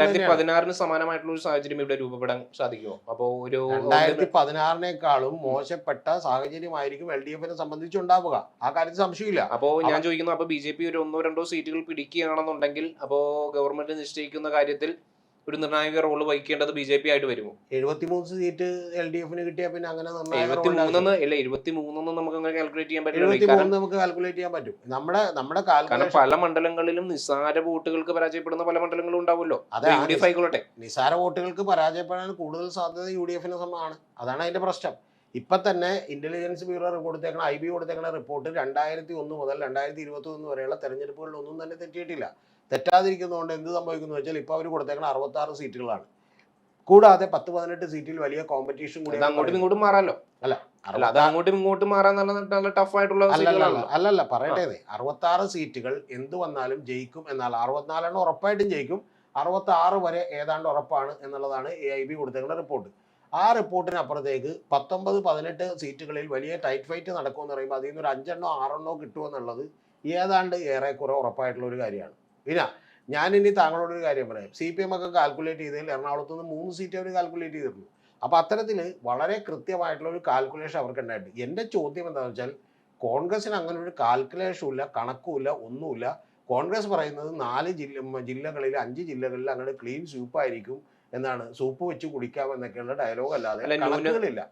2016 സമാനമായിട്ടുള്ള ഒരു സാഹചര്യം ഇവിടെ രൂപപ്പെടാൻ സാധിക്കുമോ? അപ്പോ ഒരു 2016 മോശപ്പെട്ട സാഹചര്യമായിരിക്കും LDF-നെ സംബന്ധിച്ചുണ്ടാവുക. ആ കാര്യത്തിൽ സംശയമില്ല. അപ്പോ ഞാൻ ചോദിക്കുന്നു, അപ്പൊ BJP ഒരു 1-2 സീറ്റുകൾ പിടിക്കുകയാണെന്നുണ്ടെങ്കിൽ അപ്പോ ഗവൺമെന്റ് നിശ്ചയിക്കുന്ന കാര്യത്തിൽ ഒരു നിർണായക റോള് വഹിക്കേണ്ടത് BJP ആയിട്ട് വരുമോ? 73 സീറ്റ് LDF-ന് കിട്ടിയാൽ പിന്നെ അങ്ങനെ 73 നമുക്ക് അങ്ങനെ കാൽക്കുലേറ്റ് ചെയ്യാൻ പറ്റില്ല. 73 നമുക്ക് കാൽക്കുലേറ്റ് ചെയ്യാൻ പറ്റും. നമ്മുടെ കാരണം പല മണ്ഡലങ്ങളിലും നിസ്സാര വോട്ടുകൾക്ക് പരാജയപ്പെടുന്ന പല മണ്ഡലങ്ങളും ഉണ്ടാവുമല്ലോ. UDF ആയിക്കൊള്ളട്ടെ, നിസ്സാര വോട്ടുകൾക്ക് പരാജയപ്പെടാൻ കൂടുതൽ സാധ്യത UDF-ന് ആണ്. അതാണ് അതിന്റെ പ്രശ്നം. ഇപ്പൊ തന്നെ ഇന്റലിജൻസ് ബ്യൂറോ കൊടുത്തേക്കണ IB കൊടുത്തേക്കണ റിപ്പോർട്ട് 2001 മുതൽ 2021 വരെയുള്ള തെരഞ്ഞെടുപ്പുകളിൽ ഒന്നും തന്നെ തെറ്റിയിട്ടില്ല. തെറ്റാതിരിക്കുന്നതുകൊണ്ട് എന്ത് സംഭവിക്കുന്നു വെച്ചാൽ ഇപ്പൊ അവർ കൊടുത്തേക്കണ 66 സീറ്റുകളാണ്. കൂടാതെ 10-18 സീറ്റിൽ വലിയ കോമ്പറ്റീഷൻ കൂടി അങ്ങോട്ടും ഇങ്ങോട്ടും മാറാലോ. അത് അങ്ങോട്ടും ഇങ്ങോട്ടും മാറാൻ നല്ല ടഫ് ആയിട്ടുള്ള അല്ലല്ല പറയട്ടെ. 66 സീറ്റുകൾ എന്ത് വന്നാലും ജയിക്കും എന്നാൽ 64 ഉറപ്പായിട്ടും ജയിക്കും. 66 വരെ ഏതാണ്ട് ഉറപ്പാണ് എന്നുള്ളതാണ് AIB കൊടുത്തേക്കുന്ന റിപ്പോർട്ട്. ആ റിപ്പോർട്ടിനപ്പുറത്തേക്ക് 19-18 സീറ്റുകളിൽ വലിയ ടൈറ്റ് ഫൈറ്റ് നടക്കുമെന്ന് പറയുമ്പോൾ അതിൽ നിന്ന് ഒരു 5-6 കിട്ടുമെന്നുള്ളത് ഏതാണ്ട് ഏറെക്കുറെ ഉറപ്പായിട്ടുള്ള ഒരു കാര്യമാണ്. പിന്നെ ഞാനിനി താങ്കളോടൊരു കാര്യം പറയാം. CPM ഒക്കെ കാൽക്കുലേറ്റ് ചെയ്തതിൽ എറണാകുളത്ത് നിന്ന് 3 സീറ്റ് അവർ കാൽക്കുലേറ്റ് ചെയ്തിരുന്നു. അപ്പോൾ അത്തരത്തിൽ വളരെ കൃത്യമായിട്ടുള്ള ഒരു കാൽക്കുലേഷൻ അവർക്ക് ഉണ്ടായിട്ടുണ്ട്. എൻ്റെ ചോദ്യം എന്താണെന്ന് വെച്ചാൽ കോൺഗ്രസിന് അങ്ങനെ ഒരു കാൽക്കുലേഷനും ഇല്ല, കണക്കുമില്ല, ഒന്നുമില്ല. കോൺഗ്രസ് പറയുന്നത് 4 ജില്ലകളിൽ 5 ജില്ലകളിൽ അങ്ങനെ ക്ലീൻ സ്വീപ്പായിരിക്കും എന്നാണ്. സൂപ്പ് വെച്ച് കുടിക്കാമെന്നൊക്കെയുള്ള ഡയലോഗ് അല്ലാതെ കണക്കുകളില്ല.